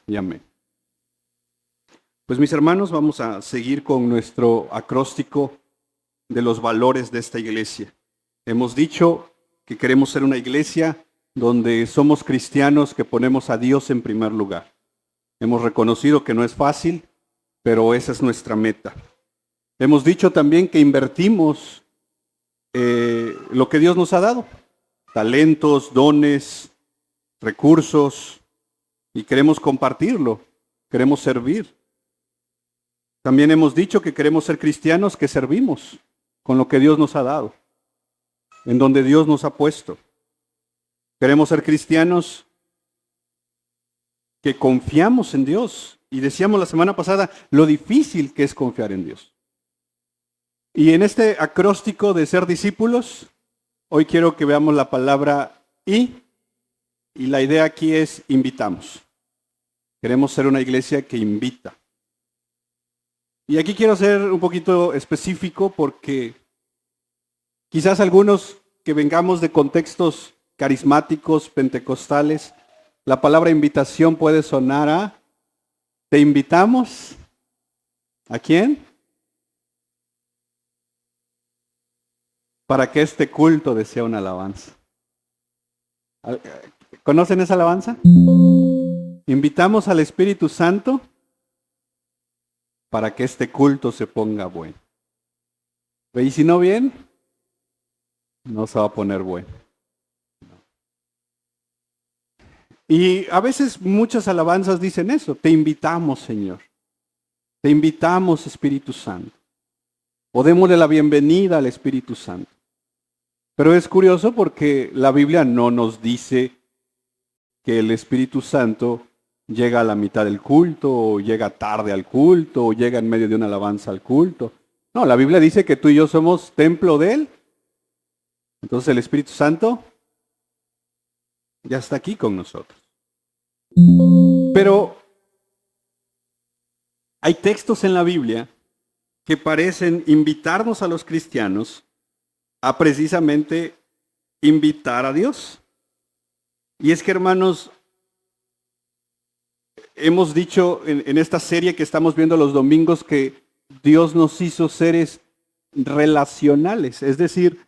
y amén. Pues mis hermanos, vamos a seguir con nuestro acróstico de los valores de esta iglesia. Hemos dicho que queremos ser una iglesia donde somos cristianos que ponemos a Dios en primer lugar. Hemos reconocido que no es fácil, pero esa es nuestra meta. Hemos dicho también que invertimos lo que Dios nos ha dado, talentos, dones, recursos, y queremos compartirlo, queremos servir. También hemos dicho que queremos ser cristianos que servimos con lo que Dios nos ha dado, en donde Dios nos ha puesto. Queremos ser cristianos que confiamos en Dios. Y decíamos la semana pasada lo difícil que es confiar en Dios. Y en este acróstico de ser discípulos, hoy quiero que veamos la palabra y la idea aquí es invitamos. Queremos ser una iglesia que invita. Y aquí quiero ser un poquito específico porque quizás algunos que vengamos de contextos carismáticos, pentecostales, la palabra invitación puede sonar a ¿te invitamos? ¿A quién? Para que este culto desea una alabanza. ¿Conocen esa alabanza? Invitamos al Espíritu Santo para que este culto se ponga bueno. Y si no bien, no se va a poner bueno. Y a veces muchas alabanzas dicen eso, te invitamos, Señor. Te invitamos, Espíritu Santo. O démosle la bienvenida al Espíritu Santo. Pero es curioso porque la Biblia no nos dice que el Espíritu Santo llega a la mitad del culto, o llega tarde al culto, o llega en medio de una alabanza al culto. No, la Biblia dice que tú y yo somos templo de Él. Entonces el Espíritu Santo ya está aquí con nosotros. Pero hay textos en la Biblia que parecen invitarnos a los cristianos a precisamente invitar a Dios. Y es que, hermanos, hemos dicho en esta serie que estamos viendo los domingos que Dios nos hizo seres relacionales, es decir,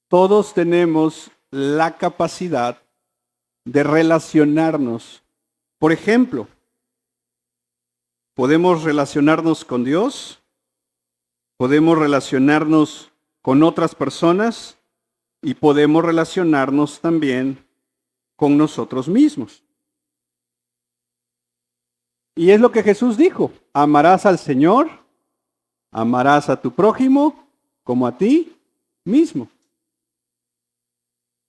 todos tenemos la capacidad de relacionarnos. Por ejemplo, podemos relacionarnos con Dios, podemos relacionarnos con otras personas y podemos relacionarnos también con nosotros mismos. Y es lo que Jesús dijo, amarás al Señor, amarás a tu prójimo como a ti mismo.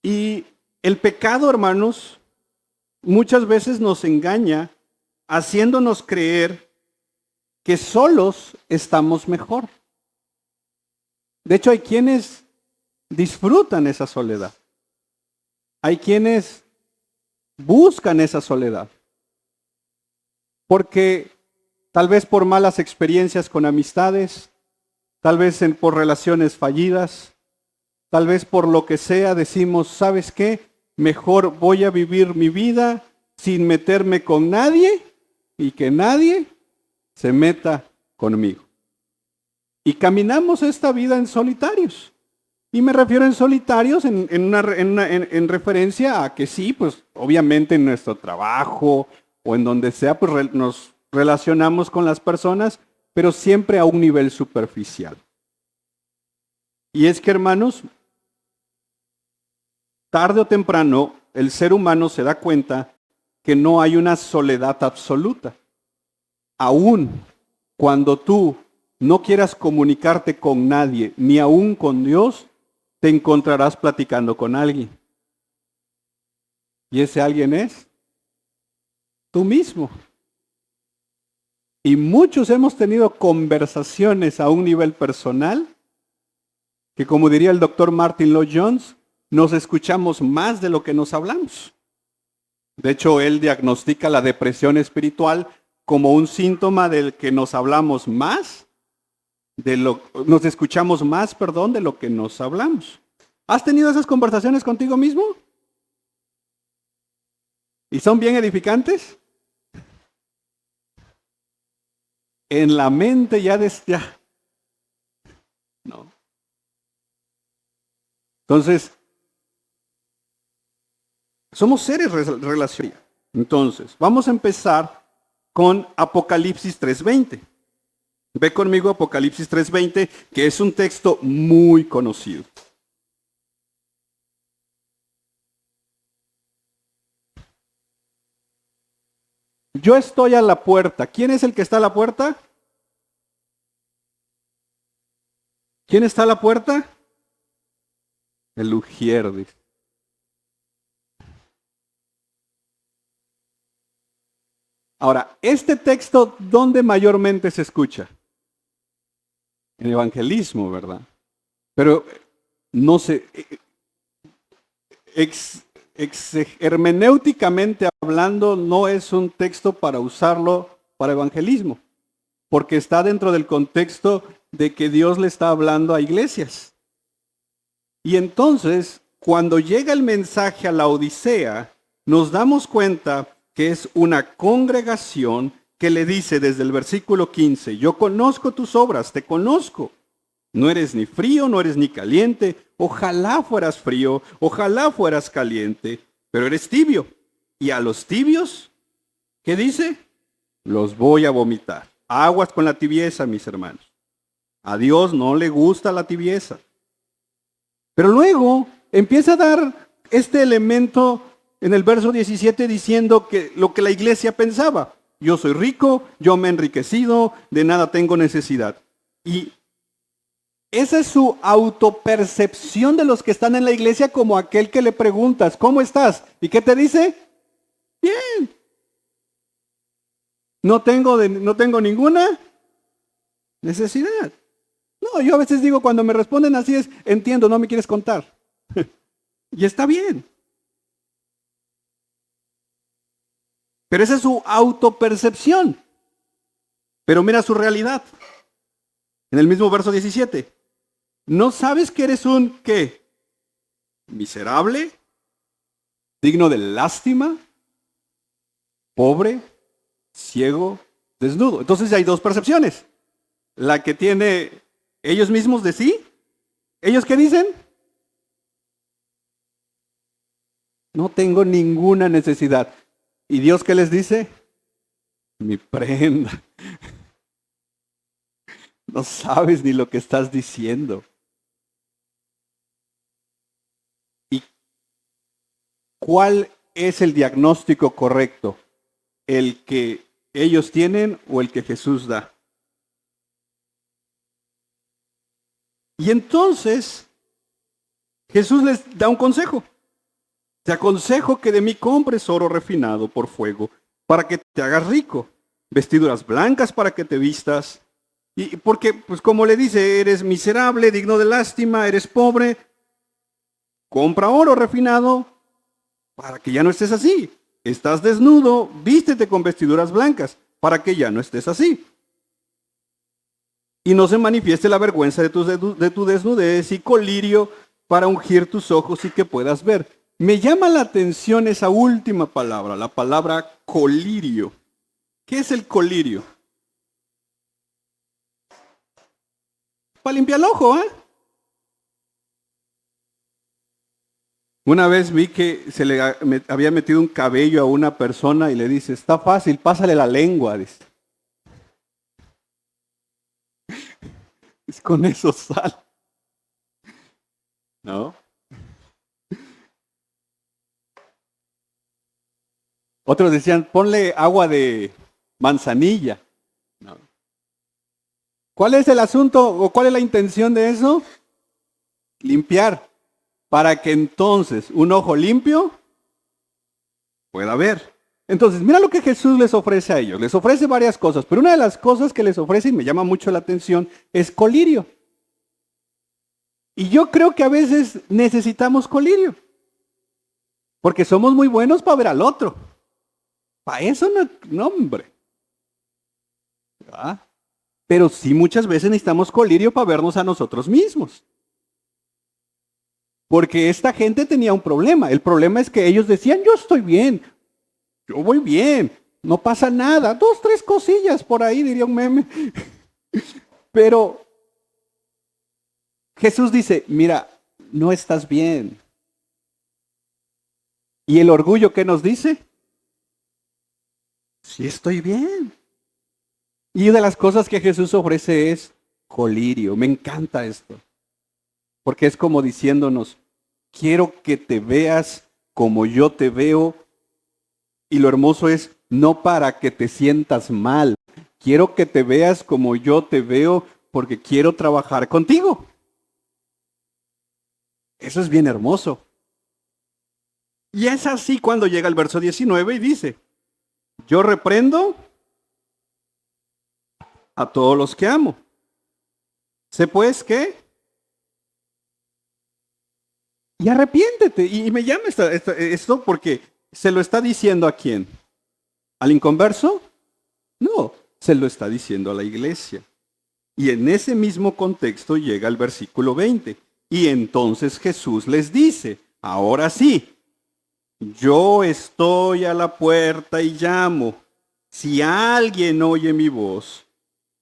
Y el pecado, hermanos, muchas veces nos engaña haciéndonos creer que solos estamos mejor. De hecho, hay quienes disfrutan esa soledad. Hay quienes buscan esa soledad. Porque tal vez por malas experiencias con amistades, tal vez por relaciones fallidas, tal vez por lo que sea, decimos, ¿sabes qué? Mejor voy a vivir mi vida sin meterme con nadie y que nadie se meta conmigo. Y caminamos esta vida en solitarios. Y me refiero en solitarios en referencia a que sí, pues obviamente en nuestro trabajo o en donde sea, pues nos relacionamos con las personas, pero siempre a un nivel superficial. Y es que, hermanos, tarde o temprano el ser humano se da cuenta que no hay una soledad absoluta. Aún cuando tú no quieras comunicarte con nadie, ni aún con Dios, te encontrarás platicando con alguien. Y ese alguien es tú mismo. Y muchos hemos tenido conversaciones a un nivel personal que, como diría el doctor Martin Lloyd Jones, nos escuchamos más de lo que nos hablamos. De hecho, él diagnostica la depresión espiritual como un síntoma del que nos hablamos más, nos escuchamos más, de lo que nos hablamos. ¿Has tenido esas conversaciones contigo mismo? ¿Y son bien edificantes? En la mente ya. No. Entonces, somos seres relacionales. Entonces, vamos a empezar con Apocalipsis 3:20. Ve conmigo Apocalipsis 3:20, que es un texto muy conocido. Yo estoy a la puerta. ¿Quién es el que está a la puerta? ¿Quién está a la puerta? El ujier, dice. Ahora, este texto, ¿dónde mayormente se escucha? En evangelismo, ¿verdad? Pero no sé, hermenéuticamente hablando, no es un texto para usarlo para evangelismo, porque está dentro del contexto de que Dios le está hablando a iglesias. Y entonces, cuando llega el mensaje a la Odisea, nos damos cuenta que es una congregación que le dice desde el versículo 15, yo conozco tus obras, te conozco. No eres ni frío, no eres ni caliente. Ojalá fueras frío, ojalá fueras caliente, pero eres tibio. Y a los tibios, ¿qué dice? Los voy a vomitar. Aguas con la tibieza, mis hermanos. A Dios no le gusta la tibieza. Pero luego empieza a dar este elemento en el verso 17 diciendo que lo que la iglesia pensaba. Yo soy rico, yo me he enriquecido, de nada tengo necesidad. Y esa es su autopercepción de los que están en la iglesia, como aquel que le preguntas, ¿cómo estás? ¿Y qué te dice? Bien. No tengo ninguna necesidad. No, yo a veces digo, cuando me responden así es, entiendo, no me quieres contar. Y está bien. Pero esa es su autopercepción. Pero mira su realidad. En el mismo verso 17. ¿No sabes que eres un qué? Miserable, digno de lástima, pobre, ciego, desnudo. Entonces hay dos percepciones. La que tiene ellos mismos de sí. ¿Ellos qué dicen? No tengo ninguna necesidad. ¿Y Dios qué les dice? Mi prenda. No sabes ni lo que estás diciendo. ¿Y cuál es el diagnóstico correcto? ¿El que ellos tienen o el que Jesús da? Y entonces Jesús les da un consejo. Te aconsejo que de mí compres oro refinado por fuego para que te hagas rico, vestiduras blancas para que te vistas. Y porque, pues como le dice, eres miserable, digno de lástima, eres pobre, compra oro refinado para que ya no estés así. Estás desnudo, vístete con vestiduras blancas para que ya no estés así. Y no se manifieste la vergüenza de tu desnudez y colirio para ungir tus ojos y que puedas ver. Me llama la atención esa última palabra, la palabra colirio. ¿Qué es el colirio? Para limpiar el ojo, ¿eh? Una vez vi que se le había metido un cabello a una persona y le dice, está fácil, pásale la lengua, dice. Con eso sal. ¿No? Otros decían, ponle agua de manzanilla. ¿No? ¿Cuál es el asunto o cuál es la intención de eso? Limpiar. Para que entonces un ojo limpio pueda ver. Entonces, mira lo que Jesús les ofrece a ellos. Les ofrece varias cosas, pero una de las cosas que les ofrece y me llama mucho la atención es colirio. Y yo creo que a veces necesitamos colirio. Porque somos muy buenos para ver al otro. Para eso no, hombre. ¿verdad? Pero sí muchas veces necesitamos colirio para vernos a nosotros mismos. Porque esta gente tenía un problema. El problema es que ellos decían, yo estoy bien. yo voy bien, no pasa nada, 2, 3 cosillas por ahí, diría un meme. Pero Jesús dice, mira, no estás bien. ¿Y el orgullo qué nos dice? Sí estoy bien. Y una de las cosas que Jesús ofrece es colirio. Me encanta esto. Porque es como diciéndonos, quiero que te veas como yo te veo. Y lo hermoso es, no para que te sientas mal. Quiero que te veas como yo te veo porque quiero trabajar contigo. Eso es bien hermoso. Y es así cuando llega el verso 19 y dice, yo reprendo a todos los que amo. Sé pues que, y arrepiéntete. Y me llama esto porque se lo está diciendo a quién. ¿Al inconverso? No, se lo está diciendo a la iglesia. Y en ese mismo contexto llega el versículo 20. Y entonces Jesús les dice, ahora sí, yo estoy a la puerta y llamo. Si alguien oye mi voz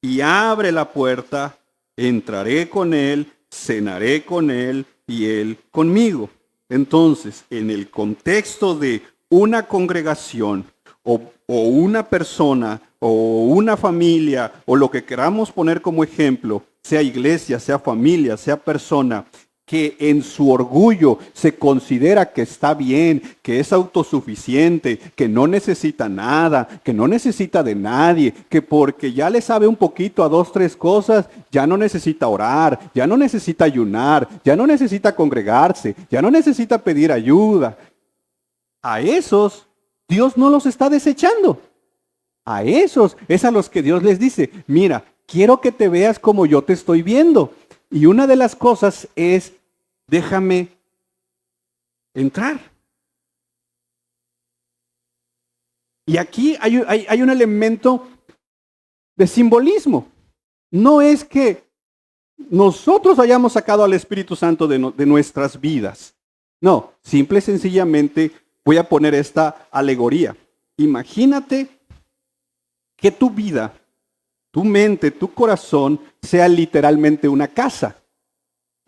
y abre la puerta, entraré con él, cenaré con él y él conmigo. Entonces, en el contexto de una congregación o una persona o una familia o lo que queramos poner como ejemplo, sea iglesia, sea familia, sea persona, que en su orgullo se considera que está bien, que es autosuficiente, que no necesita nada, que no necesita de nadie, que porque ya le sabe un poquito a 2, 3 cosas, ya no necesita orar, ya no necesita ayunar, ya no necesita congregarse, ya no necesita pedir ayuda. A esos Dios no los está desechando. A esos es a los que Dios les dice, mira, quiero que te veas como yo te estoy viendo. Y una de las cosas es, déjame entrar. Y aquí hay un elemento de simbolismo. No es que nosotros hayamos sacado al Espíritu Santo de nuestras vidas. No, simple y sencillamente voy a poner esta alegoría. Imagínate que tu vida, tu mente, tu corazón sea literalmente una casa.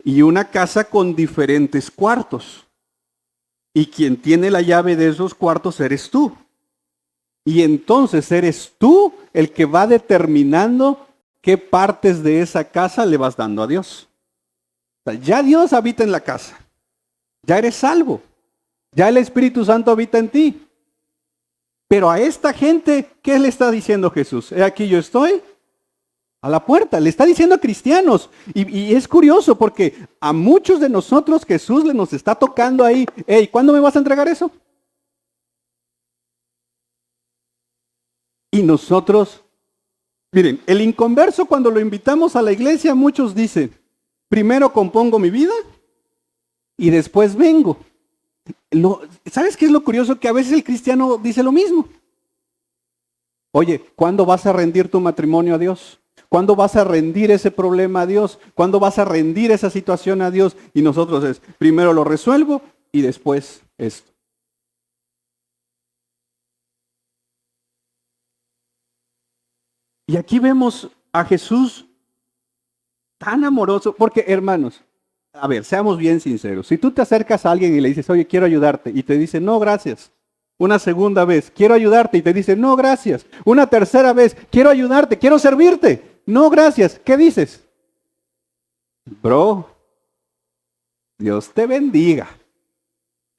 Y una casa con diferentes cuartos. Y quien tiene la llave de esos cuartos eres tú. Y entonces eres tú el que va determinando qué partes de esa casa le vas dando a Dios. O sea, ya Dios habita en la casa. Ya eres salvo. Ya el Espíritu Santo habita en ti. Pero a esta gente, ¿qué le está diciendo Jesús? He aquí yo estoy a la puerta. Le está diciendo a cristianos. Y es curioso porque a muchos de nosotros Jesús le nos está tocando ahí. Hey, ¿cuándo me vas a entregar eso? Y nosotros, miren, el inconverso cuando lo invitamos a la iglesia, muchos dicen, primero compongo mi vida y después vengo. ¿Sabes qué es lo curioso? Que a veces el cristiano dice lo mismo. Oye, ¿cuándo vas a rendir tu matrimonio a Dios? ¿Cuándo vas a rendir ese problema a Dios? ¿Cuándo vas a rendir esa situación a Dios? Y nosotros es, primero lo resuelvo y después esto. Y aquí vemos a Jesús tan amoroso, porque hermanos, a ver, seamos bien sinceros. Si tú te acercas a alguien y le dices, oye, quiero ayudarte, y te dice, no, gracias. Una segunda vez, quiero ayudarte, y te dice, no, gracias. Una tercera vez, quiero ayudarte, quiero servirte. No, gracias. ¿Qué dices? Bro, Dios te bendiga.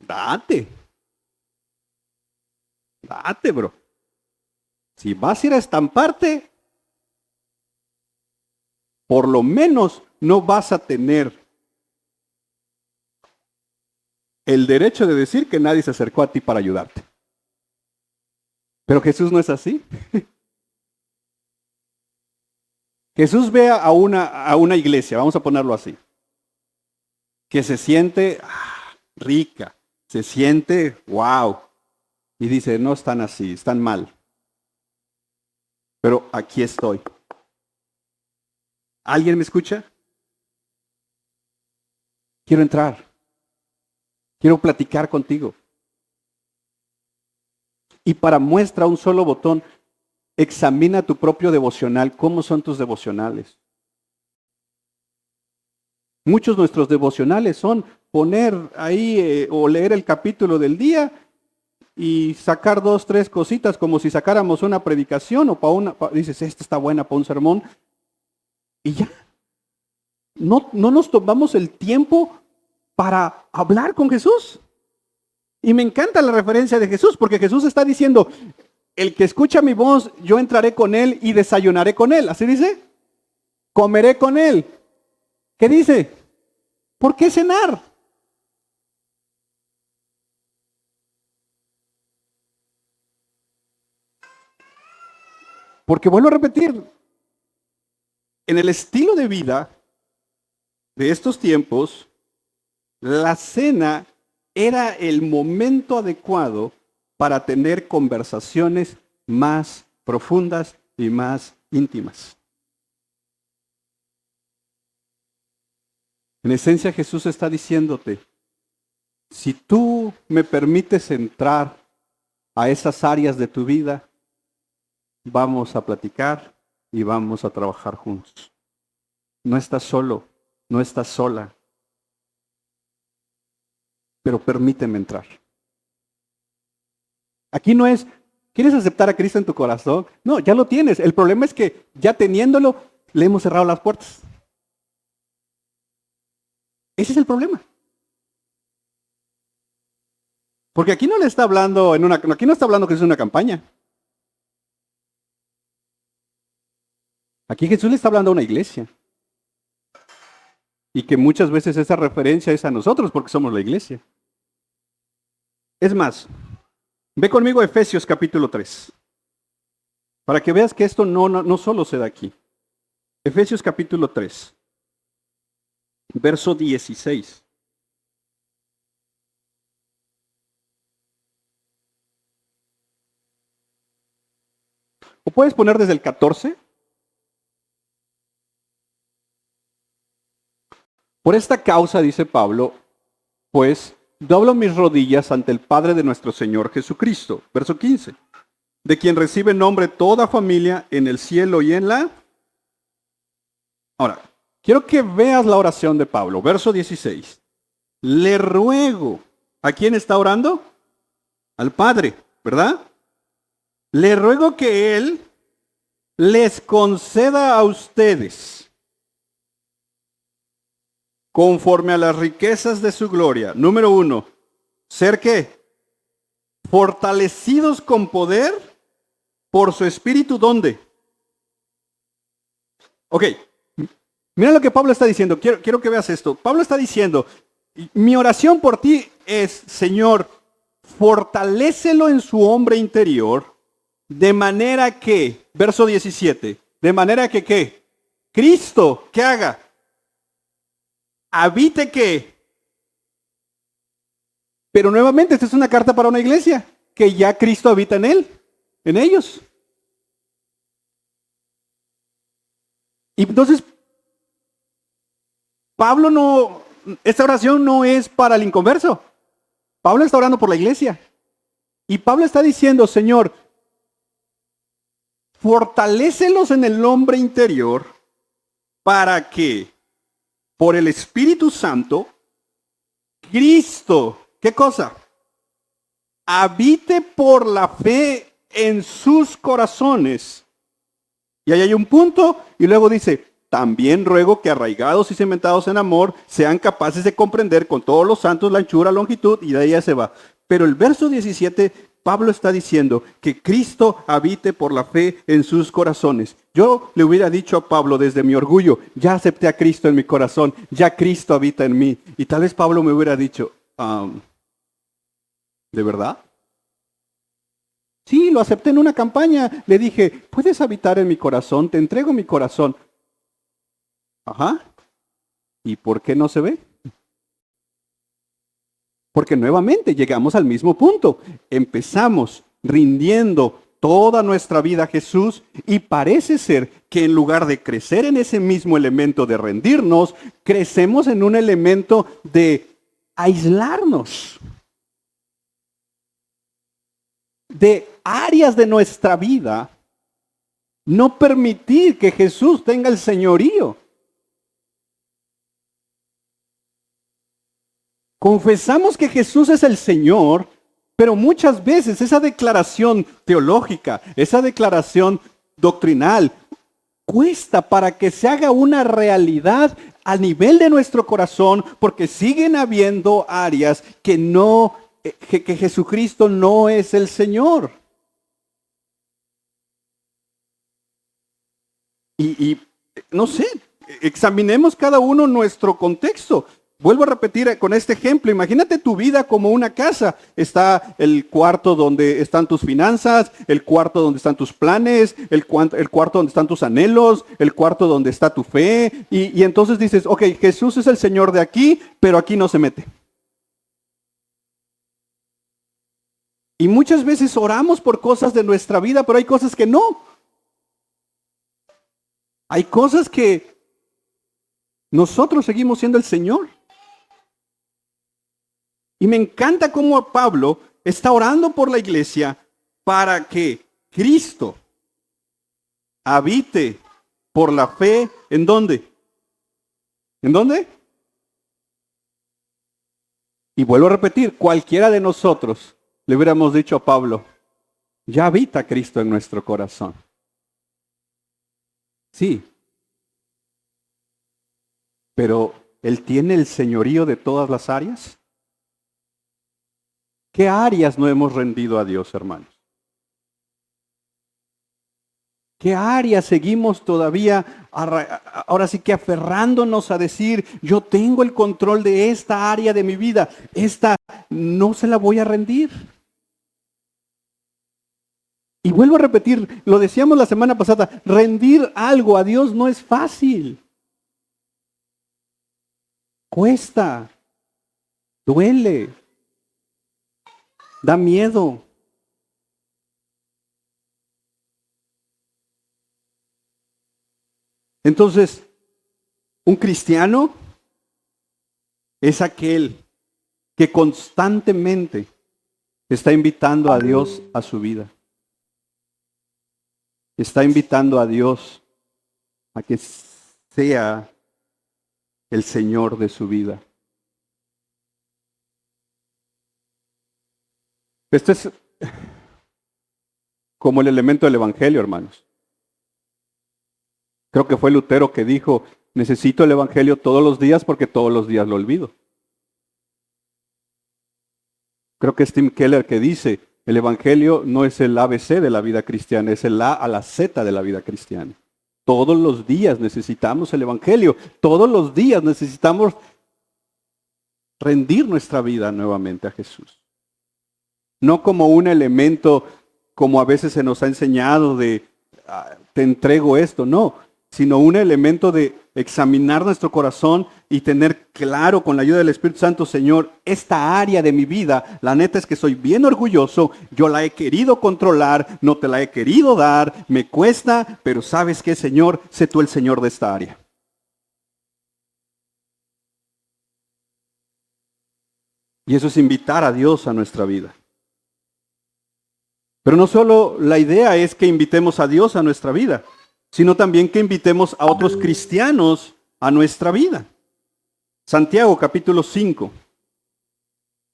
Date. Date, bro. Si vas a ir a estamparte, por lo menos no vas a tener el derecho de decir que nadie se acercó a ti para ayudarte. Pero Jesús no es así. Jesús ve a una iglesia, vamos a ponerlo así, que se siente rica, se siente wow, y dice, no están así, están mal. Pero aquí estoy. ¿Alguien me escucha? Quiero entrar. Quiero platicar contigo. Y para muestra un solo botón, examina tu propio devocional. ¿Cómo son tus devocionales? Muchos de nuestros devocionales son poner ahí o leer el capítulo del día y sacar 2, 3 cositas como si sacáramos una predicación o dices, esta está buena para un sermón. Y ya. No nos tomamos el tiempo para hablar con Jesús. Y me encanta la referencia de Jesús, porque Jesús está diciendo, el que escucha mi voz, yo entraré con él y desayunaré con él. ¿Así dice? Comeré con él. ¿Qué dice? ¿Por qué cenar? Porque vuelvo a repetir, en el estilo de vida de estos tiempos, la cena era el momento adecuado para tener conversaciones más profundas y más íntimas. En esencia, Jesús está diciéndote, si tú me permites entrar a esas áreas de tu vida, vamos a platicar y vamos a trabajar juntos. No estás solo, no estás sola, pero permíteme entrar. Aquí no es, ¿quieres aceptar a Cristo en tu corazón? No, ya lo tienes. El problema es que ya teniéndolo, le hemos cerrado las puertas. Ese es el problema. Porque aquí no le está hablando aquí no está hablando que es una campaña. Aquí Jesús le está hablando a una iglesia. Y que muchas veces esa referencia es a nosotros porque somos la iglesia. Es más, ve conmigo a Efesios capítulo 3. Para que veas que esto no solo se da aquí. Efesios capítulo 3. Verso 16. ¿O puedes poner desde el 14? Por esta causa, dice Pablo, pues doblo mis rodillas ante el Padre de nuestro Señor Jesucristo. Verso 15. De quien recibe nombre toda familia en el cielo y en la... Ahora, quiero que veas la oración de Pablo. Verso 16. Le ruego. ¿A quién está orando? Al Padre, ¿verdad? Le ruego que Él les conceda a ustedes, conforme a las riquezas de su gloria. Número 1, ¿ser qué? Fortalecidos con poder por su espíritu, ¿dónde? Ok, mira lo que Pablo está diciendo, quiero que veas esto. Pablo está diciendo, mi oración por ti es, Señor, fortalécelo en su hombre interior, de manera que, verso 17, de manera que, ¿qué? Cristo, ¿qué haga? Habite qué. Pero nuevamente, esta es una carta para una iglesia, que ya Cristo habita en él, en ellos. Y entonces, esta oración no es para el inconverso. Pablo está orando por la iglesia. Y Pablo está diciendo, Señor, fortalécelos en el hombre interior para que por el Espíritu Santo, Cristo, ¿qué cosa? Habite por la fe en sus corazones. Y ahí hay un punto, y luego dice, también ruego que arraigados y cimentados en amor, sean capaces de comprender con todos los santos la anchura, longitud, y de ahí ya se va. Pero el verso 17, Pablo está diciendo que Cristo habite por la fe en sus corazones. Yo le hubiera dicho a Pablo desde mi orgullo, ya acepté a Cristo en mi corazón, ya Cristo habita en mí. Y tal vez Pablo me hubiera dicho, ¿de verdad? Sí, lo acepté en una campaña. Le dije, ¿puedes habitar en mi corazón? Te entrego mi corazón. Ajá. ¿Y por qué no se ve? Porque nuevamente llegamos al mismo punto. Empezamos rindiendo toda nuestra vida a Jesús y parece ser que en lugar de crecer en ese mismo elemento de rendirnos, crecemos en un elemento de aislarnos. de áreas de nuestra vida, no permitir que Jesús tenga el señorío. Confesamos que Jesús es el Señor, pero muchas veces esa declaración teológica, esa declaración doctrinal, cuesta para que se haga una realidad a nivel de nuestro corazón, porque siguen habiendo áreas que que Jesucristo no es el Señor. Y no sé, examinemos cada uno nuestro contexto. Vuelvo a repetir con este ejemplo. Imagínate tu vida como una casa. Está el cuarto donde están tus finanzas, el cuarto donde están tus planes, el cuarto donde están tus anhelos, el cuarto donde está tu fe. Y entonces dices, ok, Jesús es el Señor de aquí, pero aquí no se mete. Y muchas veces oramos por cosas de nuestra vida, pero hay cosas que no. Hay cosas que nosotros seguimos siendo el Señor. Y me encanta cómo Pablo está orando por la iglesia para que Cristo habite por la fe. ¿En dónde? ¿En dónde? Y vuelvo a repetir, cualquiera de nosotros le hubiéramos dicho a Pablo, ya habita Cristo en nuestro corazón. Sí, pero ¿Él tiene el señorío de todas las áreas? ¿Qué áreas no hemos rendido a Dios, hermanos? ¿Qué áreas seguimos todavía, ahora sí que aferrándonos a decir, yo tengo el control de esta área de mi vida, esta no se la voy a rendir? Y vuelvo a repetir, lo decíamos la semana pasada, rendir algo a Dios no es fácil. Cuesta, duele, da miedo. Entonces, un cristiano es aquel que constantemente está invitando a Dios a su vida. Está invitando a Dios a que sea el Señor de su vida. Esto es como el elemento del Evangelio, hermanos. Creo que fue Lutero que dijo, necesito el Evangelio todos los días porque todos los días lo olvido. Creo que es Tim Keller que dice, el Evangelio no es el ABC de la vida cristiana, es el A a la Z de la vida cristiana. Todos los días necesitamos el Evangelio, todos los días necesitamos rendir nuestra vida nuevamente a Jesús. No como un elemento, como a veces se nos ha enseñado de, te entrego esto, no, sino un elemento de examinar nuestro corazón y tener claro con la ayuda del Espíritu Santo, Señor, esta área de mi vida, la neta es que soy bien orgulloso, yo la he querido controlar, no te la he querido dar, me cuesta, pero ¿sabes qué, Señor? Sé tú el Señor de esta área. Y eso es invitar a Dios a nuestra vida. Pero no solo la idea es que invitemos a Dios a nuestra vida, sino también que invitemos a otros cristianos a nuestra vida. Santiago capítulo 5.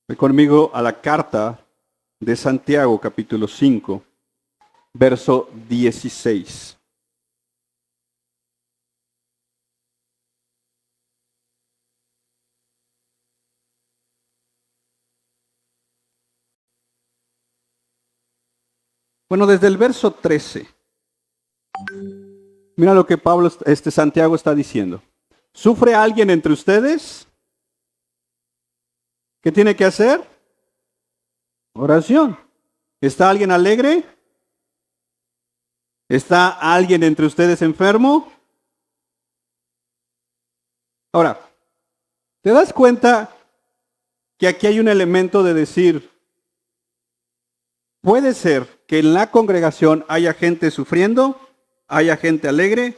Ve conmigo a la carta de Santiago capítulo 5, verso 16. Bueno, desde el verso 13. Mira lo que Santiago está diciendo. ¿Sufre alguien entre ustedes? ¿Qué tiene que hacer? Oración. ¿Está alguien alegre? ¿Está alguien entre ustedes enfermo? Ahora, ¿te das cuenta que aquí hay un elemento de decir, puede ser que en la congregación haya gente sufriendo, haya gente alegre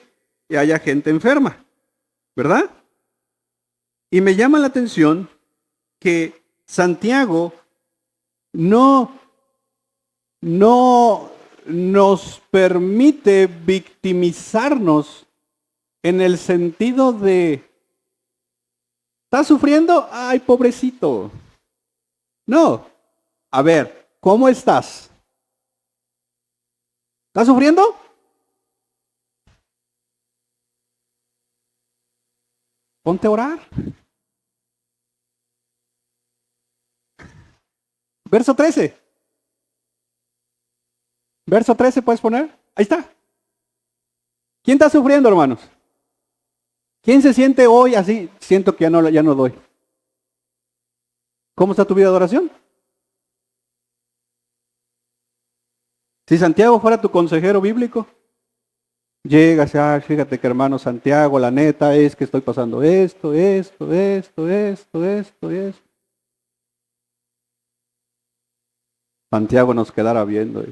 y haya gente enferma, ¿verdad? Y me llama la atención que Santiago no no nos permite victimizarnos en el sentido de, ¿estás sufriendo? Ay, pobrecito. No. A ver, ¿cómo estás? ¿Estás sufriendo? Ponte a orar. Verso 13. Verso 13, ¿puedes poner? Ahí está. ¿Quién está sufriendo, hermanos? ¿Quién se siente hoy así? Siento que ya no doy. ¿Cómo está tu vida de oración? Si Santiago fuera tu consejero bíblico, llegas, fíjate que hermano Santiago, la neta es que estoy pasando esto. Santiago nos quedara viendo.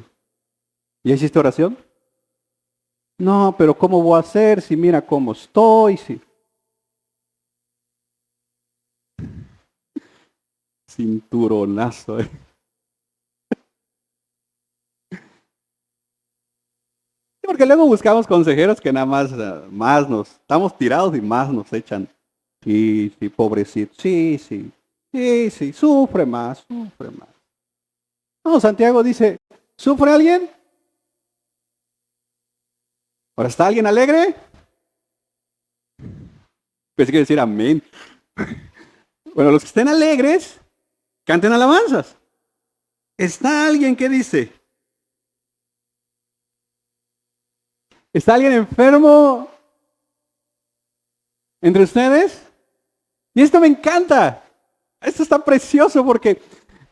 ¿Ya hiciste oración? No, pero ¿cómo voy a hacer si mira cómo estoy? Si... Cinturonazo. Porque luego buscamos consejeros que nada más estamos tirados y más nos echan. Sí, pobrecito. Sí, sufre más. No, Santiago dice, ¿sufre alguien? ¿Ahora está alguien alegre? Pensé que decir amén. Bueno, los que estén alegres, canten alabanzas. ¿Está alguien que dice? ¿Está alguien enfermo entre ustedes? Y esto me encanta. Esto está precioso porque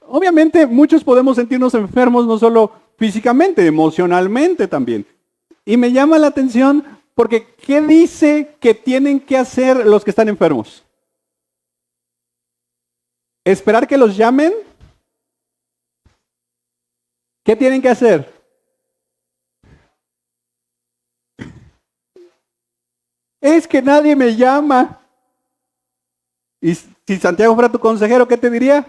obviamente muchos podemos sentirnos enfermos no solo físicamente, emocionalmente también. Y me llama la atención porque ¿qué dice que tienen que hacer los que están enfermos? ¿Esperar que los llamen? ¿Qué tienen que hacer? Es que nadie me llama. Y si Santiago fuera tu consejero, ¿qué te diría?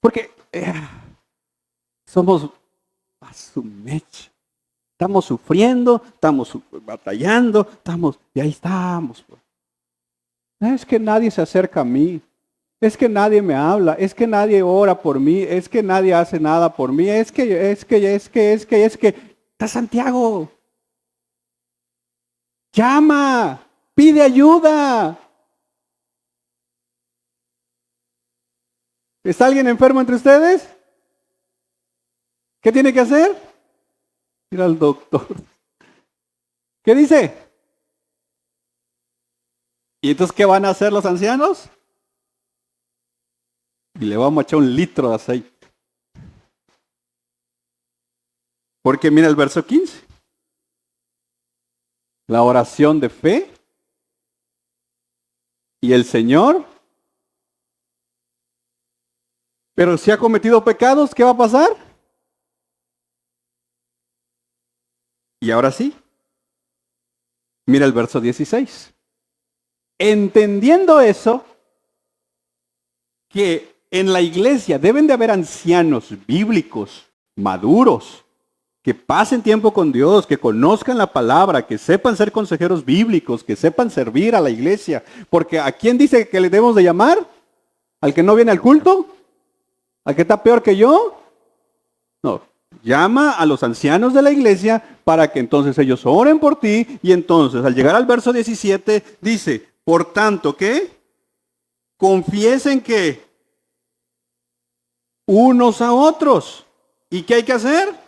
Porque somos a su mecha. Estamos sufriendo, estamos batallando, y ahí estamos. Es que nadie se acerca a mí. Es que nadie me habla. Es que nadie ora por mí. Es que nadie hace nada por mí. Es que. Está Santiago. Llama, pide ayuda. ¿Está alguien enfermo entre ustedes? ¿Qué tiene que hacer? Ir al doctor. ¿Qué dice? ¿Y entonces qué van a hacer los ancianos? Y le vamos a echar 1 litro de aceite. Porque mira el verso 15. La oración de fe. Y el Señor. Pero si ha cometido pecados, ¿qué va a pasar? Y ahora sí. Mira el verso 16. Entendiendo eso, que en la iglesia deben de haber ancianos bíblicos, maduros, que pasen tiempo con Dios, que conozcan la palabra, que sepan ser consejeros bíblicos, que sepan servir a la iglesia. Porque ¿a quién dice que le debemos de llamar? ¿Al que no viene al culto? ¿Al que está peor que yo? No. Llama a los ancianos de la iglesia para que entonces ellos oren por ti. Y entonces al llegar al verso 17 dice, por tanto, ¿qué? Confiesen que unos a otros. ¿Y qué hay que hacer?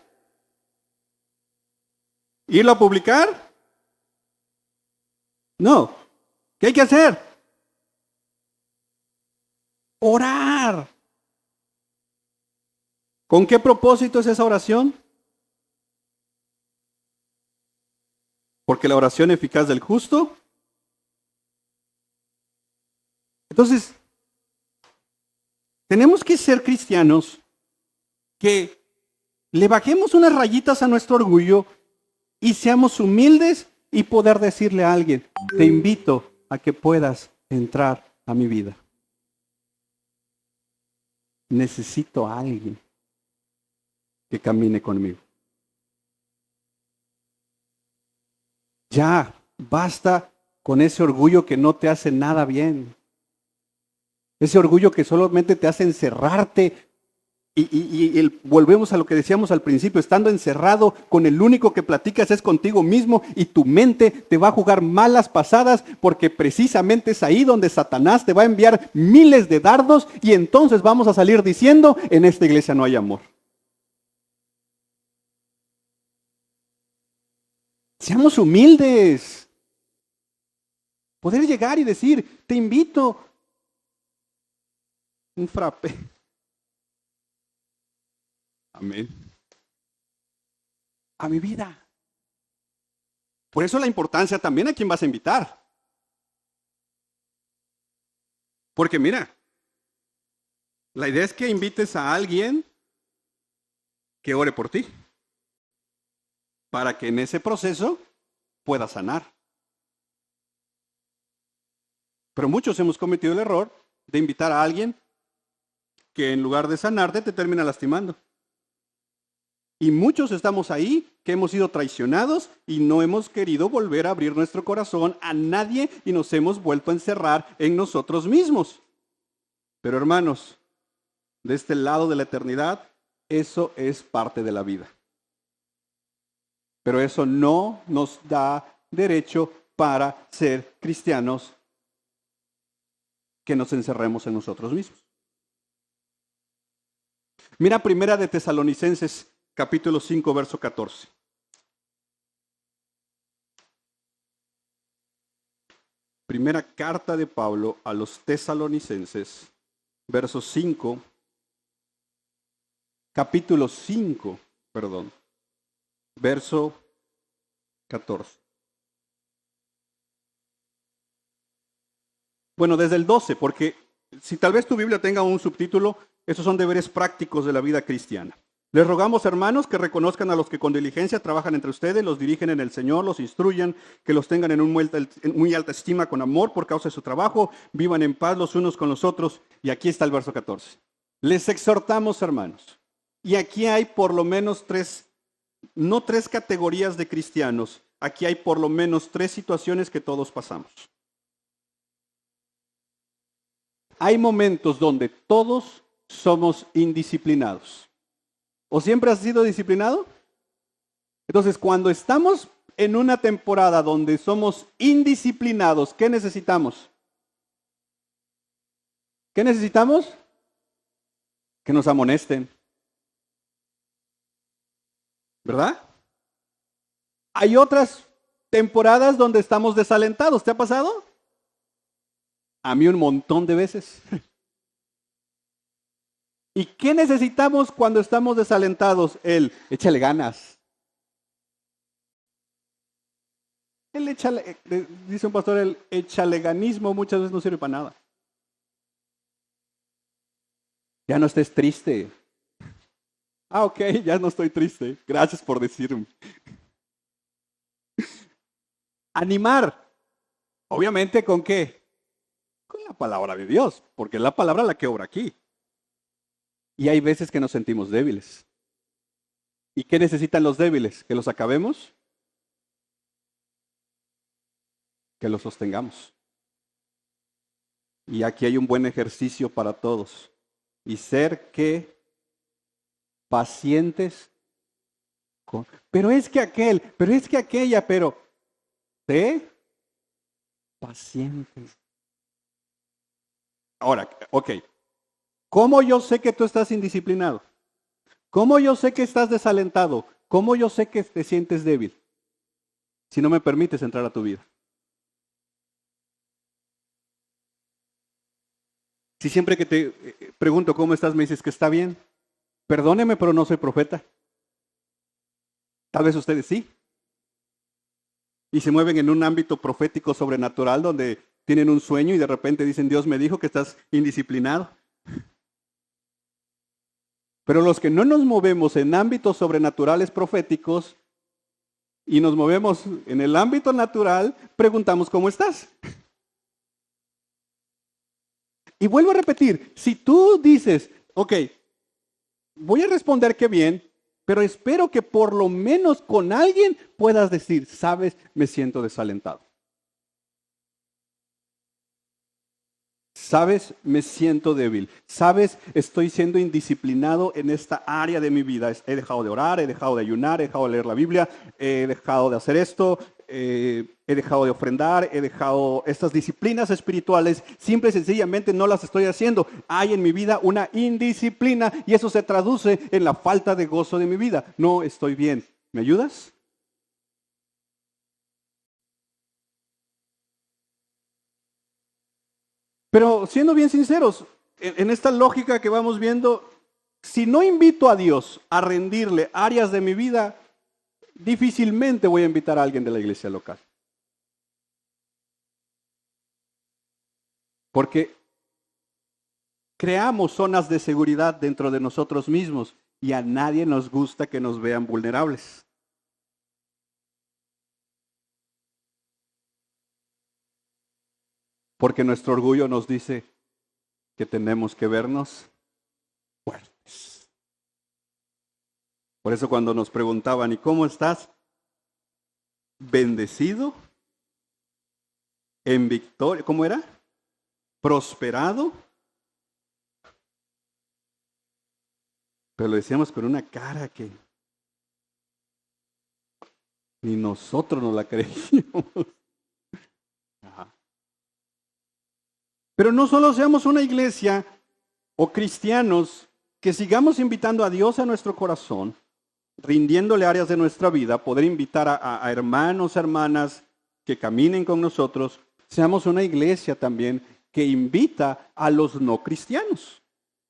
¿Irlo a publicar? No. ¿Qué hay que hacer? Orar. ¿Con qué propósito es esa oración? Porque la oración eficaz del justo. Entonces, tenemos que ser cristianos que le bajemos unas rayitas a nuestro orgullo y seamos humildes y poder decirle a alguien, te invito a que puedas entrar a mi vida. necesito a alguien que camine conmigo. Ya, basta con ese orgullo que no te hace nada bien. Ese orgullo que solamente te hace encerrarte. Volvemos a lo que decíamos al principio, estando encerrado, con el único que platicas es contigo mismo y tu mente te va a jugar malas pasadas porque precisamente es ahí donde Satanás te va a enviar miles de dardos y entonces vamos a salir diciendo, en esta iglesia no hay amor. Seamos humildes. Poder llegar y decir, te invito un frappé. Amén. A mi vida. Por eso la importancia también a quién vas a invitar. Porque mira, la idea es que invites a alguien que ore por ti. Para que en ese proceso pueda sanar. Pero muchos hemos cometido el error de invitar a alguien que en lugar de sanarte te termina lastimando. Y muchos estamos ahí que hemos sido traicionados y no hemos querido volver a abrir nuestro corazón a nadie y nos hemos vuelto a encerrar en nosotros mismos. Pero hermanos, de este lado de la eternidad, eso es parte de la vida. Pero eso no nos da derecho para ser cristianos que nos encerremos en nosotros mismos. Mira Primera de Tesalonicenses, capítulo 5, verso 14. Primera carta de Pablo a los Tesalonicenses, verso 5, capítulo 5, perdón. Verso 14. Bueno, desde el 12, porque si tal vez tu Biblia tenga un subtítulo, esos son deberes prácticos de la vida cristiana. Les rogamos, hermanos, que reconozcan a los que con diligencia trabajan entre ustedes, los dirigen en el Señor, los instruyan, que los tengan en muy alta estima con amor por causa de su trabajo, vivan en paz los unos con los otros. Y aquí está el verso 14. Les exhortamos, hermanos, y aquí hay por lo menos no tres categorías de cristianos, aquí hay por lo menos tres situaciones que todos pasamos. Hay momentos donde todos somos indisciplinados. ¿O siempre has sido disciplinado? Entonces, cuando estamos en una temporada donde somos indisciplinados, ¿qué necesitamos? ¿Qué necesitamos? Que nos amonesten. ¿Verdad? Hay otras temporadas donde estamos desalentados. ¿Te ha pasado? A mí un montón de veces. ¿Y qué necesitamos cuando estamos desalentados? Échale ganas. Dice un pastor, el echaleganismo muchas veces no sirve para nada. Ya no estés triste. Ah, ok, ya no estoy triste. Gracias por decirme. Animar. Obviamente, ¿con qué? Con la palabra de Dios, porque es la palabra la que obra aquí. Y hay veces que nos sentimos débiles. ¿Y qué necesitan los débiles? ¿Que los acabemos? Que los sostengamos. Y aquí hay un buen ejercicio para todos. Y ser que pacientes. Pero es que aquella, pero pacientes. Ahora, ok. ¿Cómo yo sé que tú estás indisciplinado? ¿Cómo yo sé que estás desalentado? ¿Cómo yo sé que te sientes débil? Si no me permites entrar a tu vida. Si siempre que te pregunto cómo estás me dices que está bien, perdóneme, pero no soy profeta. Tal vez ustedes sí. Y se mueven en un ámbito profético sobrenatural donde tienen un sueño y de repente dicen, Dios me dijo que estás indisciplinado. Pero los que no nos movemos en ámbitos sobrenaturales proféticos y nos movemos en el ámbito natural, preguntamos cómo estás. Y vuelvo a repetir, si tú dices, Ok, voy a responder que bien, pero espero que por lo menos con alguien puedas decir, sabes, me siento desalentado. Sabes, me siento débil. Sabes, estoy siendo indisciplinado en esta área de mi vida. He dejado de orar, he dejado de ayunar, he dejado de leer la Biblia, he dejado de hacer esto, he dejado de ofrendar, he dejado estas disciplinas espirituales. Simple y sencillamente no las estoy haciendo. Hay en mi vida una indisciplina y eso se traduce en la falta de gozo de mi vida. No estoy bien. ¿Me ayudas? Pero siendo bien sinceros, en esta lógica que vamos viendo, si no invito a Dios a rendirle áreas de mi vida, difícilmente voy a invitar a alguien de la iglesia local. Porque creamos zonas de seguridad dentro de nosotros mismos y a nadie nos gusta que nos vean vulnerables. Porque nuestro orgullo nos dice que tenemos que vernos fuertes. Por eso cuando nos preguntaban, ¿y cómo estás? Bendecido, en victoria, ¿cómo era? Prosperado. Pero lo decíamos con una cara que ni nosotros nos la creíamos. Ajá. Pero no solo seamos una iglesia o cristianos que sigamos invitando a Dios a nuestro corazón, rindiéndole áreas de nuestra vida, poder invitar a hermanos, hermanas que caminen con nosotros, seamos una iglesia también que invita a los no cristianos.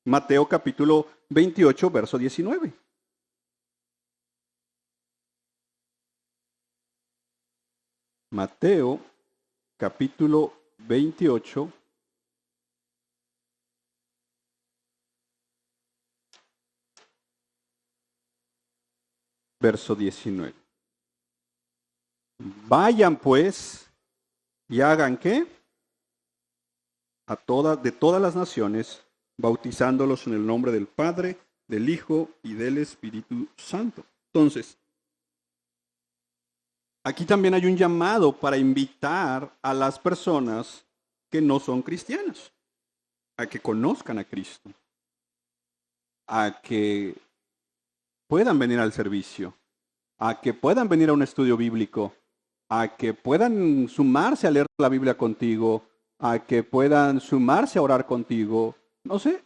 Mateo capítulo 28, verso 19. Mateo capítulo 28, verso 19. Vayan pues y hagan ¿qué? De todas las naciones, bautizándolos en el nombre del Padre, del Hijo y del Espíritu Santo. Entonces, aquí también hay un llamado para invitar a las personas que no son cristianas a que conozcan a Cristo, a que puedan venir al servicio, a que puedan venir a un estudio bíblico, a que puedan sumarse a leer la Biblia contigo, a que puedan sumarse a orar contigo, no sé,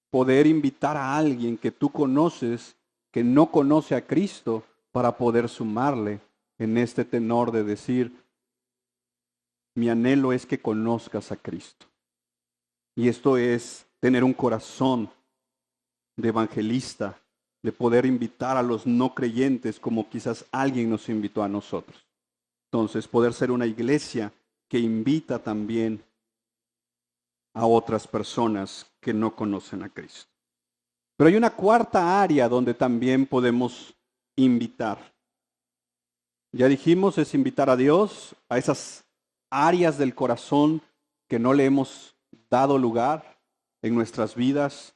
poder invitar a alguien que tú conoces, que no conoce a Cristo, para poder sumarle en este tenor de decir, mi anhelo es que conozcas a Cristo. Y esto es tener un corazón de evangelista, de poder invitar a los no creyentes como quizás alguien nos invitó a nosotros. Entonces, poder ser una iglesia que invita también a otras personas que no conocen a Cristo. Pero hay una cuarta área donde también podemos invitar. Ya dijimos, es invitar a Dios a esas áreas del corazón que no le hemos dado lugar en nuestras vidas,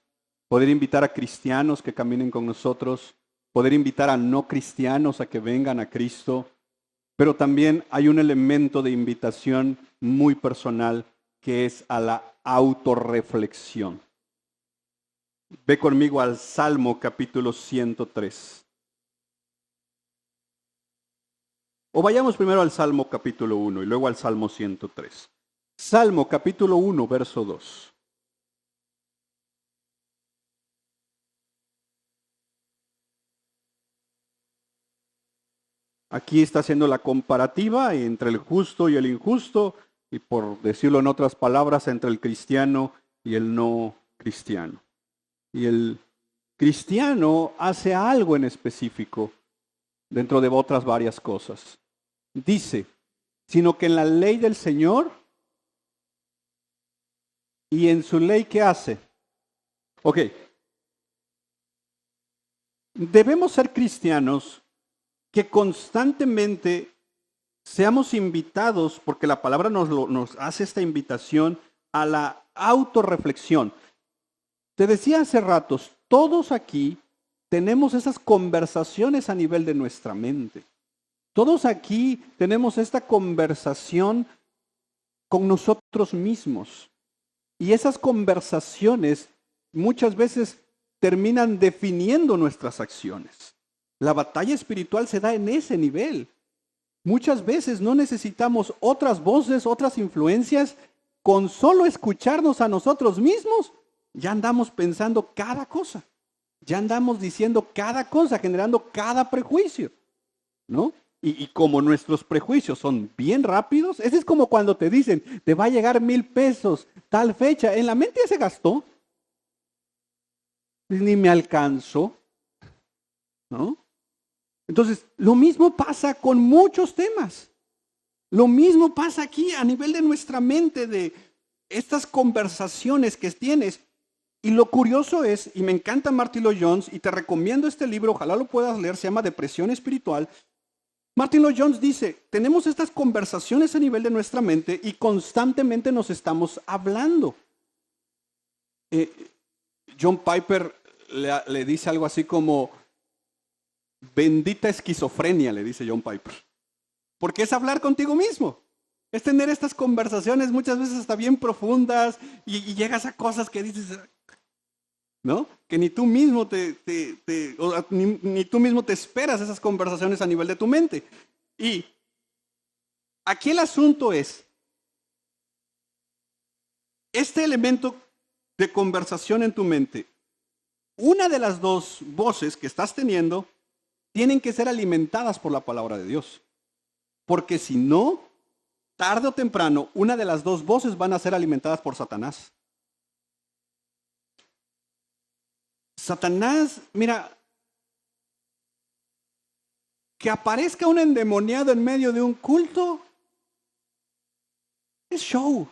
poder invitar a cristianos que caminen con nosotros, poder invitar a no cristianos a que vengan a Cristo, pero también hay un elemento de invitación muy personal que es a la autorreflexión. Ve conmigo al Salmo capítulo 103. O vayamos primero al Salmo capítulo 1 y luego al Salmo 103. Salmo capítulo 1, verso 2. Aquí está haciendo la comparativa entre el justo y el injusto, y por decirlo en otras palabras, entre el cristiano y el no cristiano. Y el cristiano hace algo en específico dentro de otras varias cosas. Dice, sino que en la ley del Señor y en su ley, ¿qué hace? Ok. Debemos ser cristianos que constantemente seamos invitados, porque la palabra nos hace esta invitación a la autorreflexión. Te decía hace ratos, todos aquí tenemos esas conversaciones a nivel de nuestra mente. Todos aquí tenemos esta conversación con nosotros mismos. Y esas conversaciones muchas veces terminan definiendo nuestras acciones. La batalla espiritual se da en ese nivel. Muchas veces no necesitamos otras voces, otras influencias. Con solo escucharnos a nosotros mismos, ya andamos pensando cada cosa. Ya andamos diciendo cada cosa, generando cada prejuicio, ¿no? Y como nuestros prejuicios son bien rápidos, ese es como cuando te dicen, te va a llegar 1,000 pesos, tal fecha, en la mente ya se gastó. Ni me alcanzó, ¿no? Entonces, lo mismo pasa con muchos temas. Lo mismo pasa aquí a nivel de nuestra mente, de estas conversaciones que tienes. Y lo curioso es, y me encanta Martyn Lloyd-Jones, y te recomiendo este libro, ojalá lo puedas leer, se llama Depresión Espiritual. Martyn Lloyd-Jones dice, tenemos estas conversaciones a nivel de nuestra mente y constantemente nos estamos hablando. John Piper le dice algo así como, bendita esquizofrenia, le dice John Piper. Porque es hablar contigo mismo. Es tener estas conversaciones muchas veces hasta bien profundas y llegas a cosas que dices, ¿no? Que ni tú mismo ni tú mismo te esperas esas conversaciones a nivel de tu mente. Y aquí el asunto es, este elemento de conversación en tu mente, una de las dos voces que estás teniendo, tienen que ser alimentadas por la palabra de Dios. Porque si no, tarde o temprano, una de las dos voces van a ser alimentadas por Satanás. Satanás, mira, que aparezca un endemoniado en medio de un culto, es show.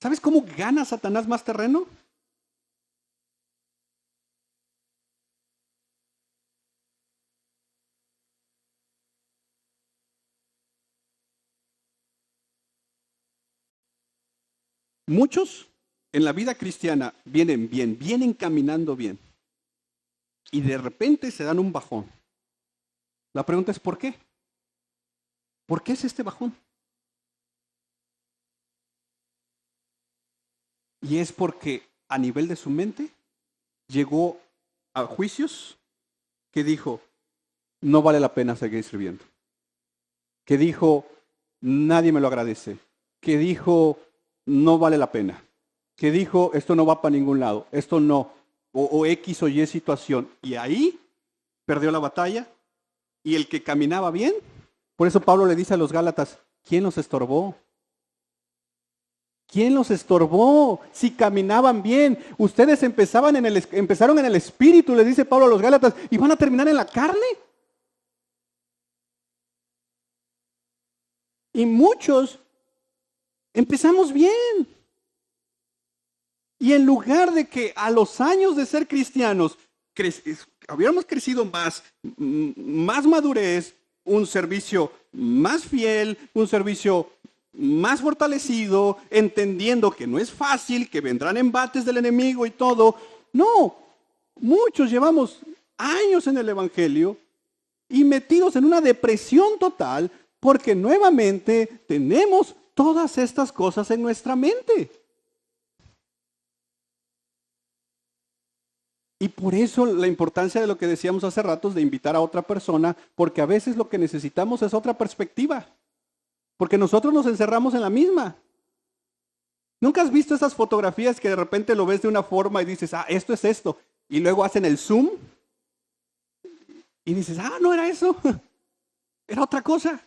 ¿Sabes cómo gana Satanás más terreno? Muchos en la vida cristiana vienen bien, vienen caminando bien. Y de repente se dan un bajón. La pregunta es ¿por qué? ¿Por qué es este bajón? Y es porque a nivel de su mente llegó a juicios que dijo, no vale la pena seguir sirviendo. Que dijo, nadie me lo agradece. Que dijo, no vale la pena. Que dijo, esto no va para ningún lado, esto no. O X o Y situación. Y ahí perdió la batalla. Y el que caminaba bien, por eso Pablo le dice a los Gálatas, ¿quién los estorbó? ¿Quién los estorbó? Si caminaban bien. Ustedes empezaron en el espíritu, le dice Pablo a los Gálatas, y van a terminar en la carne. Y muchos empezamos bien. Y en lugar de que a los años de ser cristianos hubiéramos crecido más madurez, un servicio más fiel, un servicio más fortalecido, entendiendo que no es fácil, que vendrán embates del enemigo y todo. No, muchos llevamos años en el Evangelio y metidos en una depresión total porque nuevamente tenemos todas estas cosas en nuestra mente. Y por eso la importancia de lo que decíamos hace rato de invitar a otra persona, porque a veces lo que necesitamos es otra perspectiva. Porque nosotros nos encerramos en la misma. ¿Nunca has visto esas fotografías que de repente lo ves de una forma y dices, esto es esto? Y luego hacen el zoom y dices, no era eso, era otra cosa.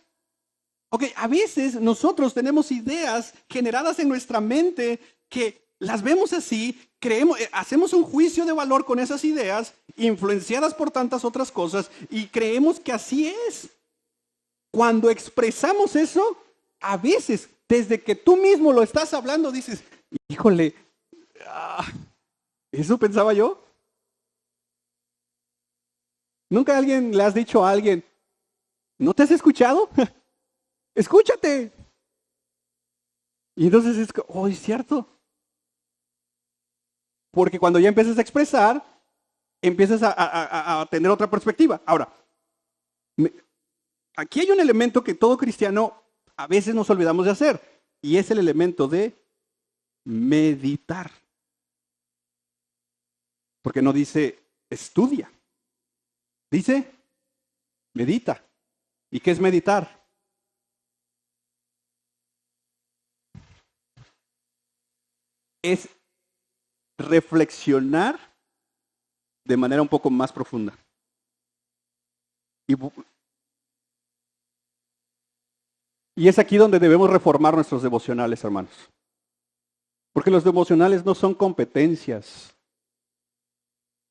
Ok, a veces nosotros tenemos ideas generadas en nuestra mente que las vemos así, hacemos un juicio de valor con esas ideas, influenciadas por tantas otras cosas, y creemos que así es. Cuando expresamos eso, a veces, desde que tú mismo lo estás hablando, dices, híjole, ¿eso pensaba yo? ¿Nunca alguien le has dicho a alguien, ¿no te has escuchado? Escúchate. Y entonces es cierto. Porque cuando ya empiezas a expresar, empiezas a tener otra perspectiva. Ahora, aquí hay un elemento que todo cristiano a veces nos olvidamos de hacer, y es el elemento de meditar. Porque no dice estudia, dice medita. ¿Y qué es meditar? Es reflexionar de manera un poco más profunda. Y es aquí donde debemos reformar nuestros devocionales, hermanos. Porque los devocionales no son competencias.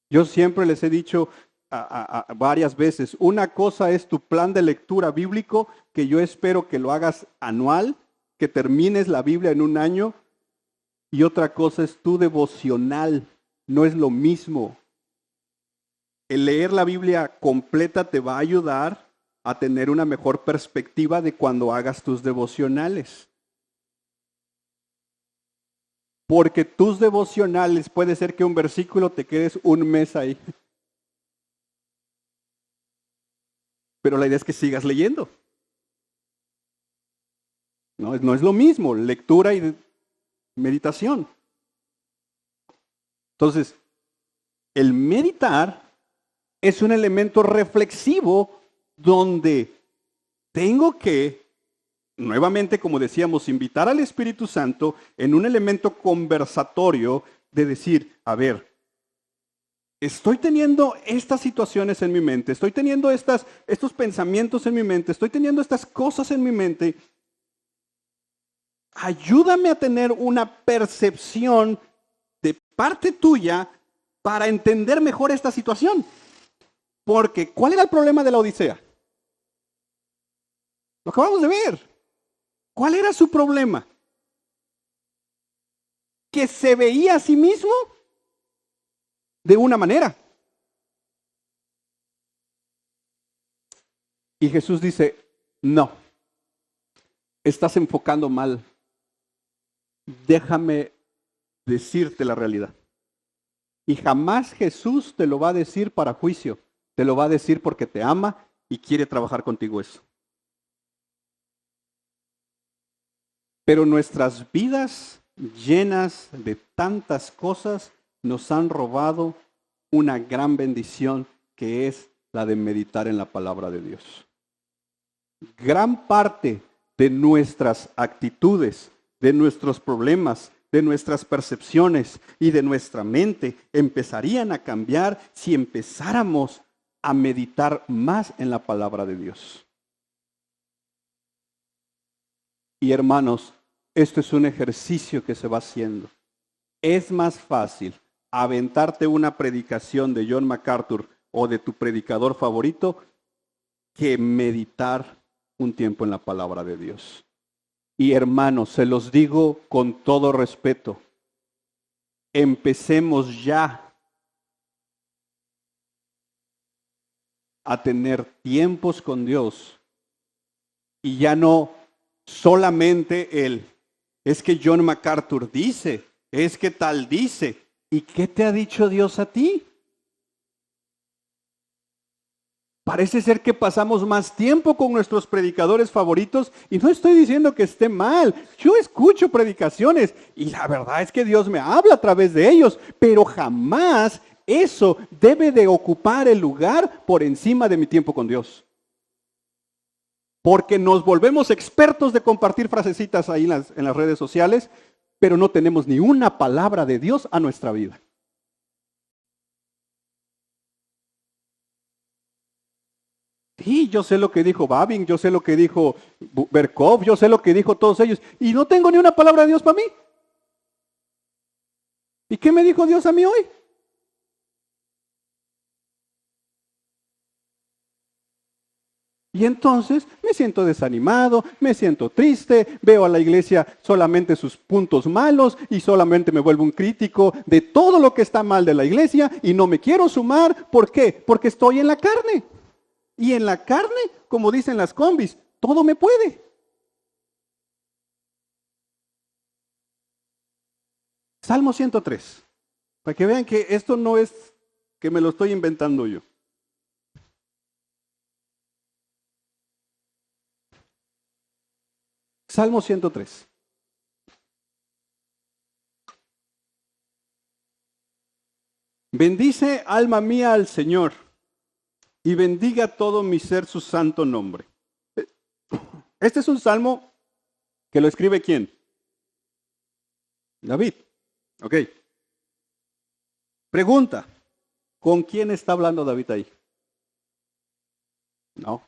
Yo siempre les he dicho varias veces, una cosa es tu plan de lectura bíblico, que yo espero que lo hagas anual, que termines la Biblia en un año, y otra cosa es tu devocional. No es lo mismo. El leer la Biblia completa te va a ayudar a tener una mejor perspectiva de cuando hagas tus devocionales. Porque tus devocionales puede ser que un versículo te quedes un mes ahí. Pero la idea es que sigas leyendo. No es lo mismo, lectura y meditación. Entonces, el meditar es un elemento reflexivo donde tengo que, nuevamente, como decíamos, invitar al Espíritu Santo en un elemento conversatorio de decir, a ver, estoy teniendo estas situaciones en mi mente, estoy teniendo estos pensamientos en mi mente, estoy teniendo estas cosas en mi mente. Ayúdame a tener una percepción de parte tuya para entender mejor esta situación. Porque, ¿cuál era el problema de la Odisea? Lo acabamos de ver. ¿Cuál era su problema? Que se veía a sí mismo de una manera. Y Jesús dice, no, estás enfocando mal. Déjame decirte la realidad. Y jamás Jesús te lo va a decir para juicio. Te lo va a decir porque te ama y quiere trabajar contigo eso. Pero nuestras vidas llenas de tantas cosas nos han robado una gran bendición que es la de meditar en la palabra de Dios. Gran parte de nuestras actitudes, de nuestros problemas, de nuestras percepciones y de nuestra mente empezarían a cambiar si empezáramos a meditar más en la palabra de Dios. Y hermanos, esto es un ejercicio que se va haciendo. Es más fácil aventarte una predicación de John MacArthur o de tu predicador favorito que meditar un tiempo en la palabra de Dios. Y hermanos, se los digo con todo respeto, empecemos ya a tener tiempos con Dios y ya no solamente es que John MacArthur dice, es que tal dice. ¿Y qué te ha dicho Dios a ti? Parece ser que pasamos más tiempo con nuestros predicadores favoritos y no estoy diciendo que esté mal. Yo escucho predicaciones y la verdad es que Dios me habla a través de ellos, pero jamás eso debe de ocupar el lugar por encima de mi tiempo con Dios. Porque nos volvemos expertos de compartir frasecitas ahí en las redes sociales, pero no tenemos ni una palabra de Dios a nuestra vida. Sí, yo sé lo que dijo Babin, yo sé lo que dijo Berkov, yo sé lo que dijo todos ellos, y no tengo ni una palabra de Dios para mí. ¿Y qué me dijo Dios a mí hoy? Y entonces me siento desanimado, me siento triste, veo a la iglesia solamente sus puntos malos y solamente me vuelvo un crítico de todo lo que está mal de la iglesia y no me quiero sumar. ¿Por qué? Porque estoy en la carne. Y en la carne, como dicen las combis, todo me puede. Salmo 103. Para que vean que esto no es que me lo estoy inventando yo. Salmo 103. Bendice, alma mía, al Señor, y bendiga todo mi ser su santo nombre. Este es un salmo que lo escribe ¿quién? David. Ok. Pregunta, ¿con quién está hablando David ahí? No.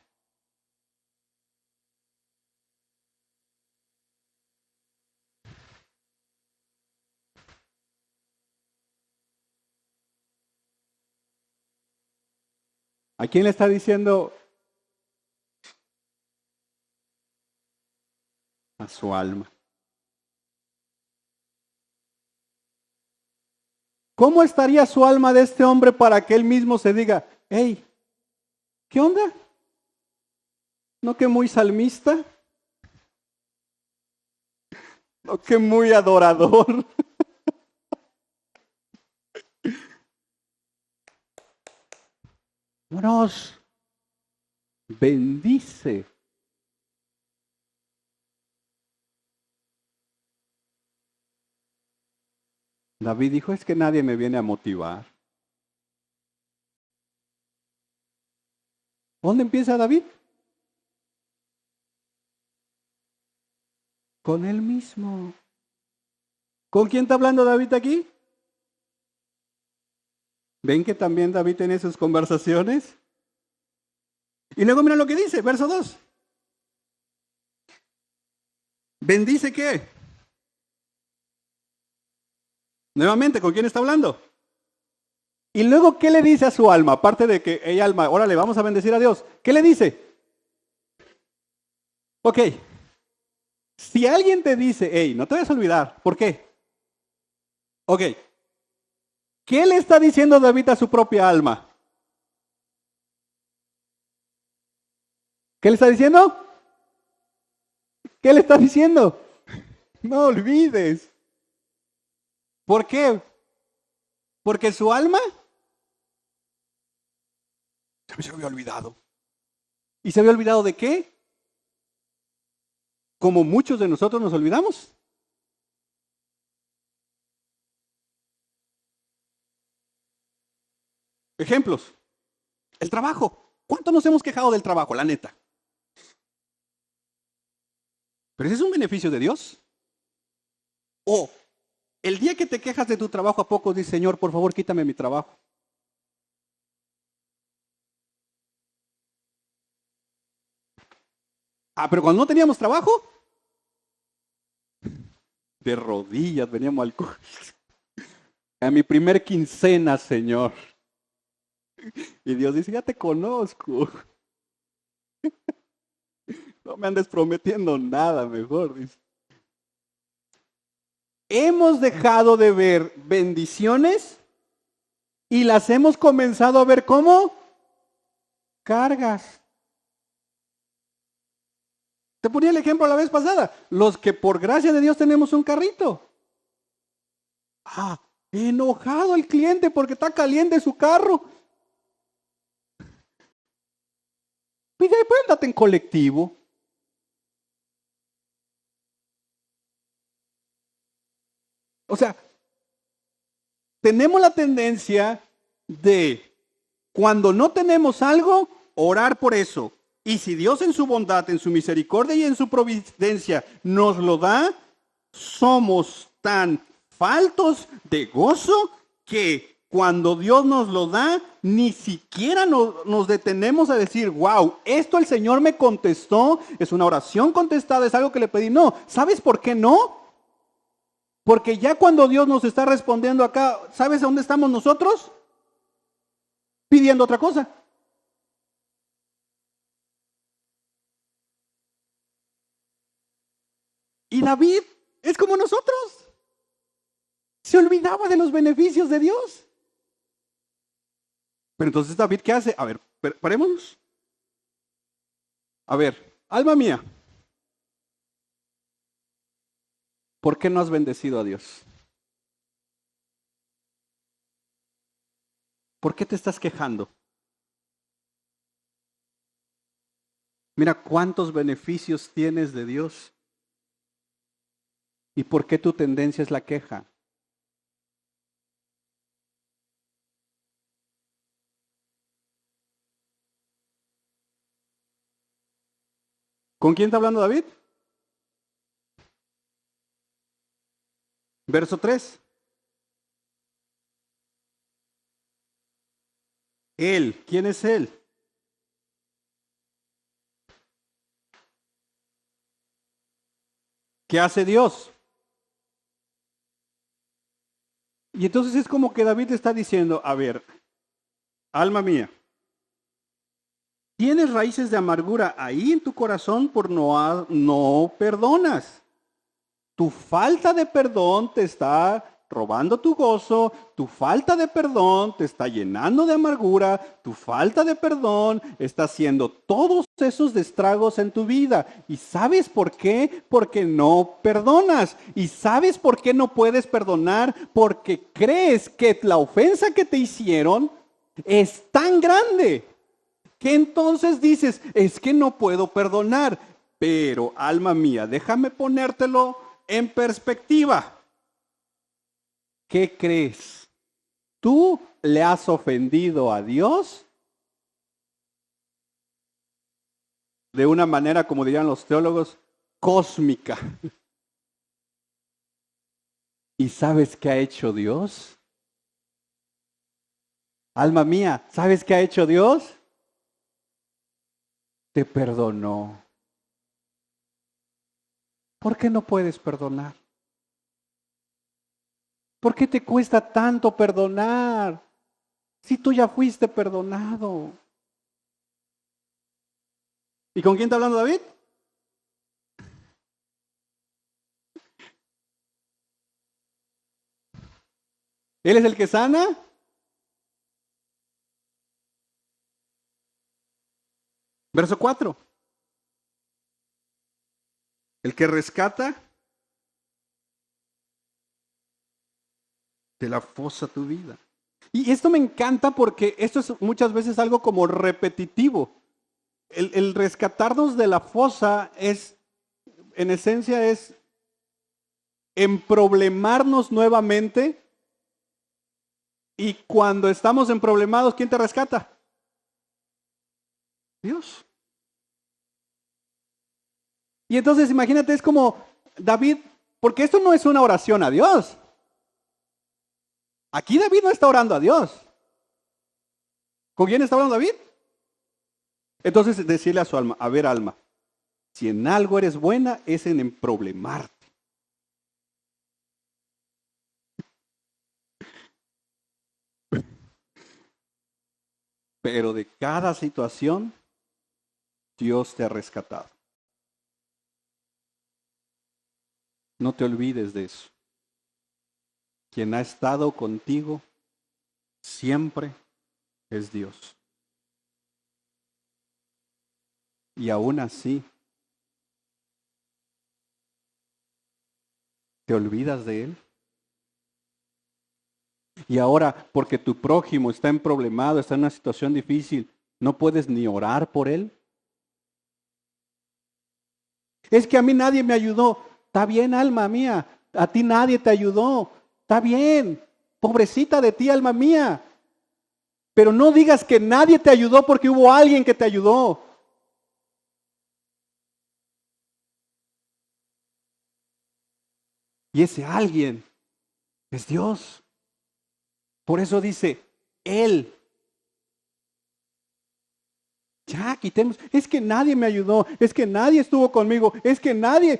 ¿A quién le está diciendo? A su alma. ¿Cómo estaría su alma de este hombre para que él mismo se diga, hey, ¿qué onda? ¿No que muy salmista? ¿No que muy adorador? Nos bendice. David dijo, es que nadie me viene a motivar. ¿Dónde empieza David? Con él mismo. ¿Con quién está hablando David aquí? ¿Ven que también David tiene sus conversaciones? Y luego mira lo que dice, verso 2. ¿Bendice qué? Nuevamente, ¿con quién está hablando? Y luego, ¿qué le dice a su alma? Aparte de que, hey alma, órale, vamos a bendecir a Dios. ¿Qué le dice? Ok, si alguien te dice, hey, no te vayas a olvidar, ¿por qué? Ok, ¿qué le está diciendo David a su propia alma? ¿Qué le está diciendo? ¿Qué le está diciendo? No olvides. ¿Por qué? Porque su alma se había olvidado. ¿Y se había olvidado de qué? Como muchos de nosotros nos olvidamos. Ejemplos. El trabajo. ¿Cuánto nos hemos quejado del trabajo, la neta? Pero ese es un beneficio de Dios. O el día que te quejas de tu trabajo, ¿a poco dices, Señor, por favor, quítame mi trabajo? Ah, pero cuando no teníamos trabajo, de rodillas veníamos al a mi primer quincena, Señor. Y Dios dice, ya te conozco. No me andes prometiendo nada, mejor. Dice. Hemos dejado de ver bendiciones y las hemos comenzado a ver como cargas. Te ponía el ejemplo la vez pasada. Los que por gracia de Dios tenemos un carrito. Ah, enojado el cliente porque está caliente su carro. Pide, pues andate en colectivo. O sea, tenemos la tendencia de, cuando no tenemos algo, orar por eso. Y si Dios en su bondad, en su misericordia y en su providencia nos lo da, somos tan faltos de gozo que cuando Dios nos lo da, ni siquiera nos detenemos a decir, wow, esto el Señor me contestó, es una oración contestada, es algo que le pedí. No, ¿sabes por qué no? Porque ya cuando Dios nos está respondiendo acá, ¿sabes a dónde estamos nosotros? Pidiendo otra cosa. Y David es como nosotros. Se olvidaba de los beneficios de Dios. Pero entonces David, ¿qué hace? A ver, parémonos. A ver, alma mía, ¿por qué no has bendecido a Dios? ¿Por qué te estás quejando? Mira cuántos beneficios tienes de Dios. ¿Y por qué tu tendencia es la queja? ¿Con quién está hablando David? Verso 3. Él, ¿quién es él? ¿Qué hace Dios? Y entonces es como que David está diciendo, a ver, alma mía, tienes raíces de amargura ahí en tu corazón por no perdonas. Tu falta de perdón te está robando tu gozo, tu falta de perdón te está llenando de amargura, tu falta de perdón está haciendo todos esos destragos en tu vida. ¿Y sabes por qué? Porque no perdonas. ¿Y sabes por qué no puedes perdonar? Porque crees que la ofensa que te hicieron es tan grande que entonces dices, es que no puedo perdonar. Pero, alma mía, déjame ponértelo en perspectiva. ¿Qué crees? ¿Tú le has ofendido a Dios? De una manera, como dirían los teólogos, cósmica. ¿Y sabes qué ha hecho Dios? Alma mía, ¿sabes qué ha hecho Dios? Te perdonó. ¿Por qué no puedes perdonar? ¿Por qué te cuesta tanto perdonar? Si tú ya fuiste perdonado. ¿Y con quién está hablando David? ¿Él es el que sana? Verso 4. El que rescata de la fosa tu vida. Y esto me encanta porque esto es muchas veces algo como repetitivo. El rescatarnos de la fosa es, en esencia, es emproblemarnos nuevamente. Y cuando estamos emproblemados, ¿quién te rescata? Dios. Y entonces imagínate, es como David, porque esto no es una oración a Dios. Aquí David no está orando a Dios. ¿Con quién está hablando David? Entonces decirle a su alma, a ver alma, si en algo eres buena es en emproblemarte. Pero de cada situación Dios te ha rescatado. No te olvides de eso. Quien ha estado contigo siempre es Dios. Y aún así, ¿te olvidas de Él? Y ahora, porque tu prójimo está en problemado, está en una situación difícil, ¿no puedes ni orar por él? Es que a mí nadie me ayudó. Está bien, alma mía. A ti nadie te ayudó. Está bien. Pobrecita de ti, alma mía. Pero no digas que nadie te ayudó porque hubo alguien que te ayudó. Y ese alguien es Dios. Por eso dice, Él. Ya, quitemos. Es que nadie me ayudó. Es que nadie estuvo conmigo. Es que nadie.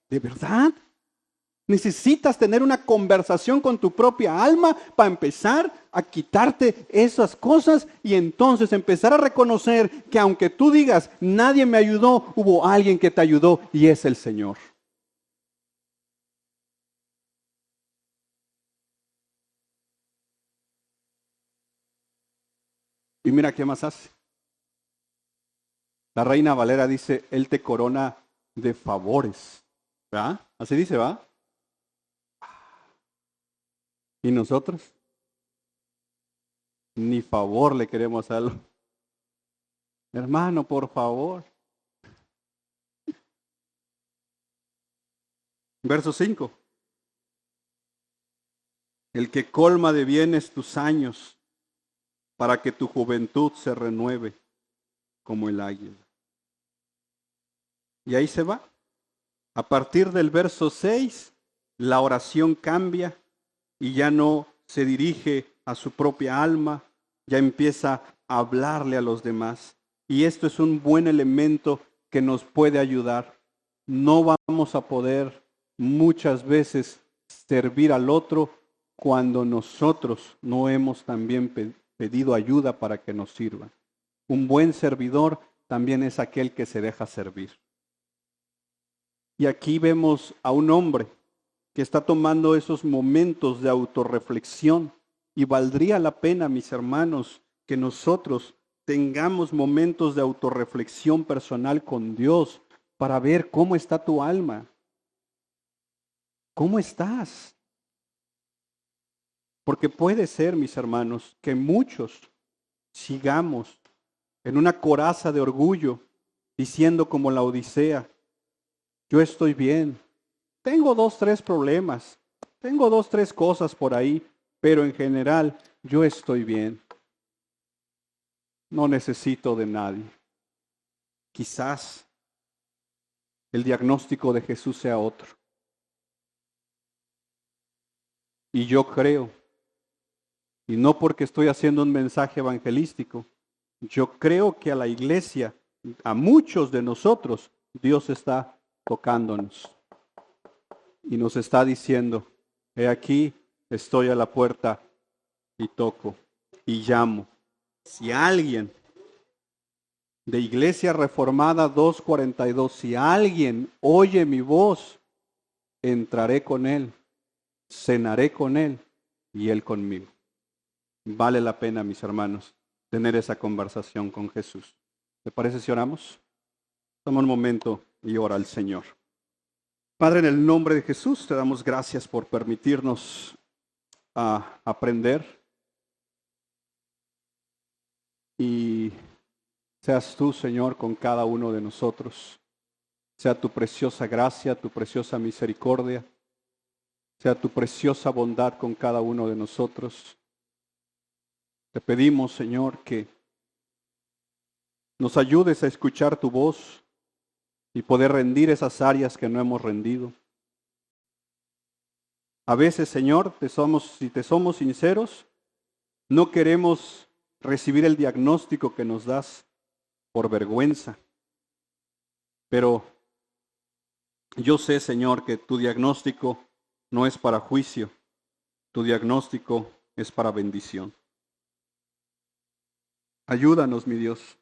¿De verdad? Necesitas tener una conversación con tu propia alma para empezar a quitarte esas cosas y entonces empezar a reconocer que aunque tú digas, nadie me ayudó, hubo alguien que te ayudó y es el Señor. Y mira qué más hace. La Reina Valera dice, Él te corona de favores. ¿Verdad? Así dice, ¿va? ¿Y nosotros? Ni favor le queremos hacer. Hermano, por favor. Verso 5. El que colma de bienes tus años, para que tu juventud se renueve como el águila. Y ahí se va. A partir del verso 6, la oración cambia y ya no se dirige a su propia alma, ya empieza a hablarle a los demás. Y esto es un buen elemento que nos puede ayudar. No vamos a poder muchas veces servir al otro cuando nosotros no hemos también pedido ayuda para que nos sirvan. Un buen servidor también es aquel que se deja servir. Y aquí vemos a un hombre que está tomando esos momentos de autorreflexión. Y valdría la pena, mis hermanos, que nosotros tengamos momentos de autorreflexión personal con Dios para ver cómo está tu alma. ¿Cómo estás? Porque puede ser, mis hermanos, que muchos sigamos en una coraza de orgullo, diciendo como la Odisea, yo estoy bien, tengo 2, 3 problemas, tengo 2, 3 cosas por ahí, pero en general yo estoy bien. No necesito de nadie. Quizás el diagnóstico de Jesús sea otro. Y yo creo, y no porque estoy haciendo un mensaje evangelístico, yo creo que a la iglesia, a muchos de nosotros, Dios está tocándonos. Y nos está diciendo, he aquí, estoy a la puerta y toco y llamo. Si alguien de Iglesia Reformada 242, si alguien oye mi voz, entraré con él, cenaré con él y él conmigo. Vale la pena, mis hermanos, tener esa conversación con Jesús. ¿Te parece si oramos? Toma un momento y ora al Señor. Padre, en el nombre de Jesús, te damos gracias por permitirnos aprender. Y seas tú, Señor, con cada uno de nosotros. Sea tu preciosa gracia, tu preciosa misericordia. Sea tu preciosa bondad con cada uno de nosotros. Te pedimos, Señor, que nos ayudes a escuchar tu voz y poder rendir esas áreas que no hemos rendido. A veces, Señor, si te somos sinceros, no queremos recibir el diagnóstico que nos das por vergüenza. Pero yo sé, Señor, que tu diagnóstico no es para juicio, tu diagnóstico es para bendición. Ayúdanos, mi Dios.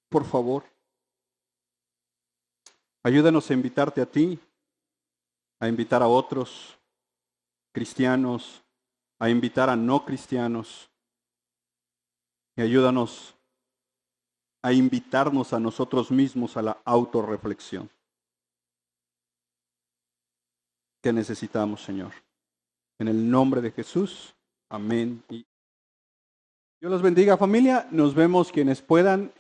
Por favor. Ayúdanos a invitarte a ti, a invitar a otros cristianos, a invitar a no cristianos. Y ayúdanos a invitarnos a nosotros mismos a la autorreflexión que necesitamos, Señor. En el nombre de Jesús. Amén. Dios los bendiga, familia. Nos vemos quienes puedan.